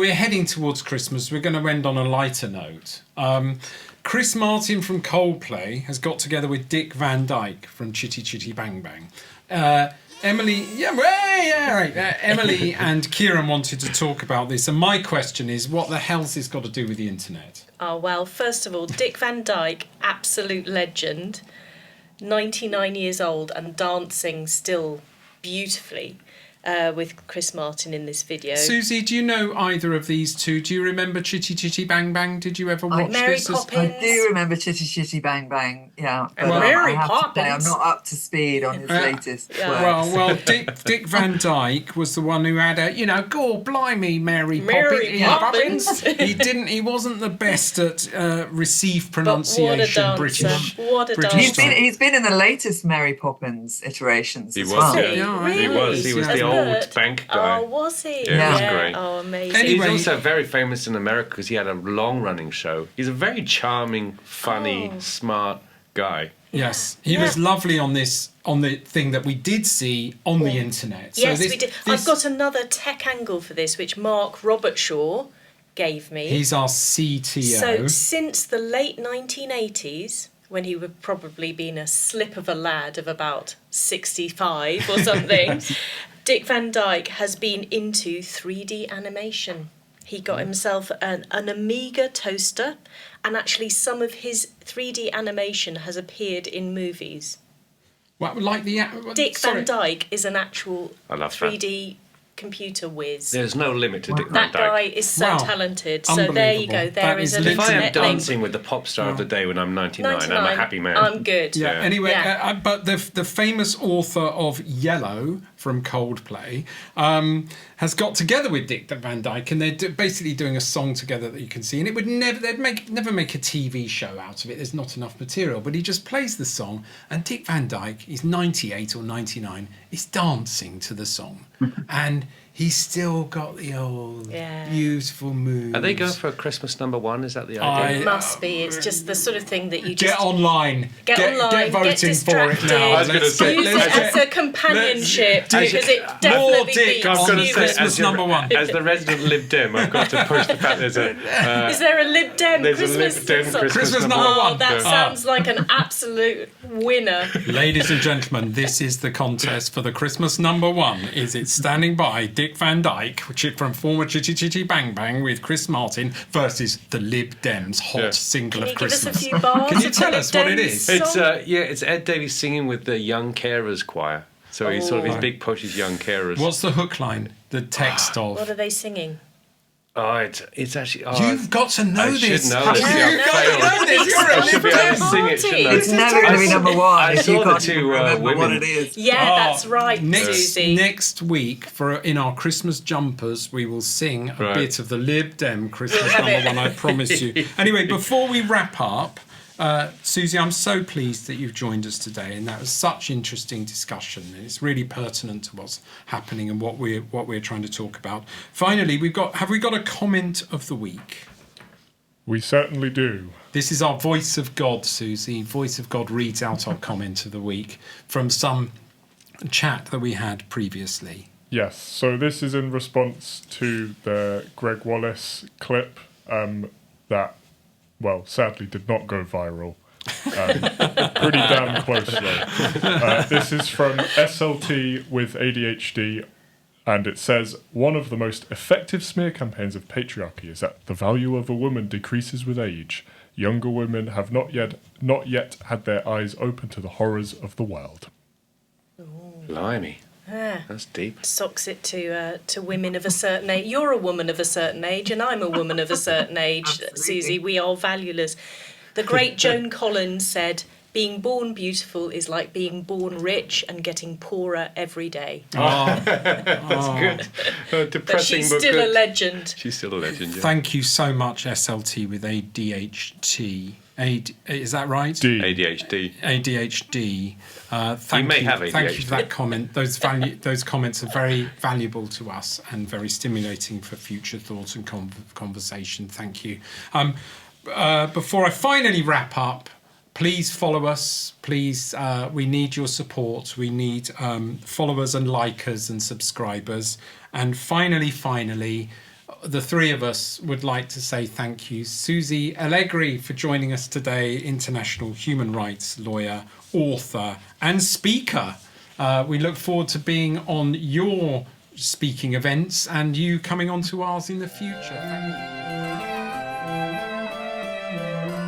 We're heading towards Christmas. We're going to end on a lighter note. Chris Martin from Coldplay has got together with Dick Van Dyke from Chitty Chitty Bang Bang. Emily and Kieran wanted to talk about this, and my question is, what the hell's this got to do with the internet? Oh, well, first of all, Dick Van Dyke, absolute legend, 99 years old and dancing still beautifully. With Chris Martin in this video. Susie, do you know either of these two? Do you remember Chitty Chitty Bang Bang? Did you ever watch Mary this? Poppins. I do remember Chitty Chitty Bang Bang, yeah. But Mary I have Poppins. to say, I'm not up to speed on his latest works. Well, Dick Van Dyke was the one who had a, God blimey, Mary Poppins. He wasn't the best at received pronunciation. British. What a dancer. He's been in the latest Mary Poppins iterations. He as was, well. yeah. Really? He was the old bank guy. Oh, was he? Yeah, it was great. Oh, amazing. Anyway, he's also very famous in America because he had a long-running show. He's a very charming, funny, smart guy. Yes, he was lovely on the thing that we did see on the internet. Yes, we did. I've got another tech angle for this, which Mark Robertshaw gave me. He's our CTO. So since the late 1980s, when he would probably been a slip of a lad of about 65 or something, Dick Van Dyke has been into 3D animation. He got himself an Amiga toaster, and actually some of his 3D animation has appeared in movies. Well, like the Dick Van Dyke is an actual I love 3D computer whiz. There's no limit to Dick Van That Dyke. guy is so talented. So there you go. There is a If I am internet link. dancing with the pop star of the day when I'm 99, I'm a happy man. I'm good. Yeah. Anyway, but the famous author of Yellow from Coldplay has got together with Dick Van Dyke, and they're basically doing a song together that you can see. And it would they'd never make a TV show out of it. There's not enough material. But he just plays the song, and Dick Van Dyke, he's 98 or 99, is dancing to the song, and he's still got the old beautiful moves. Are they going for a Christmas #1? Is that the idea? It must be. It's just the sort of thing that you get online. Get voting for it now. I was going to say, use it as a companionship because it definitely beats Christmas #1. As the resident Lib Dem, I've got to push the fact there's a. Is there a Lib Dem Christmas? Christmas #1. Oh, that sounds like an absolute winner. Ladies and gentlemen, this is the contest for the Christmas #1. Is it standing by Dick Van Dyke, from former Chitty Chitty Bang Bang with Chris Martin versus the Lib Dems hot single of Christmas? Give us a few bars. Can you tell us what it is? It's Ed Davies singing with the Young Carers Choir. So he's sort of his big push is Young Carers. What's the hook line? The text of? What are they singing? Oh, it's actually. You've got to know this. Should know this. You've got to know this. You're a Lib Dem. It's never going to be #1. I saw the two women. What it is. Yeah, that's right, Susie. Next week, in our Christmas jumpers, we will sing a bit of the Lib Dem Christmas #1. I promise you. Anyway, before we wrap up, Susie, I'm so pleased that you've joined us today, and that was such interesting discussion, and it's really pertinent to what's happening and what we're trying to talk about. Finally, have we got a comment of the week? We certainly do. This is our voice of God, Susie. Voice of God reads out our comment of the week from some chat that we had previously. Yes, so this is in response to the Greg Wallace clip that, well, sadly did not go viral. Pretty damn close, though. This is from SLT with ADHD, and it says, one of the most effective smear campaigns of patriarchy is that the value of a woman decreases with age. Younger women have not yet had their eyes open to the horrors of the world. Blimey. That's deep. Socks it to women of a certain age. You're a woman of a certain age, and I'm a woman of a certain age, Susie. We are valueless. The great Joan Collins said, being born beautiful is like being born rich and getting poorer every day. That's good. Depressing, but she's still a legend. She's still a legend, yeah. Thank you so much, SLT with ADHD. Is that right? ADHD. ADHD. Thank You may have ADHD. Thank you for that comment. Those comments are very valuable to us and very stimulating for future thought and conversation. Thank you. Before I finally wrap up, please follow us. Please, we need your support. We need followers and likers and subscribers. And finally, the three of us would like to say thank you. Susie Allegri for joining us today, international human rights lawyer, author and speaker. We look forward to being on your speaking events and you coming on to ours in the future. Thank you.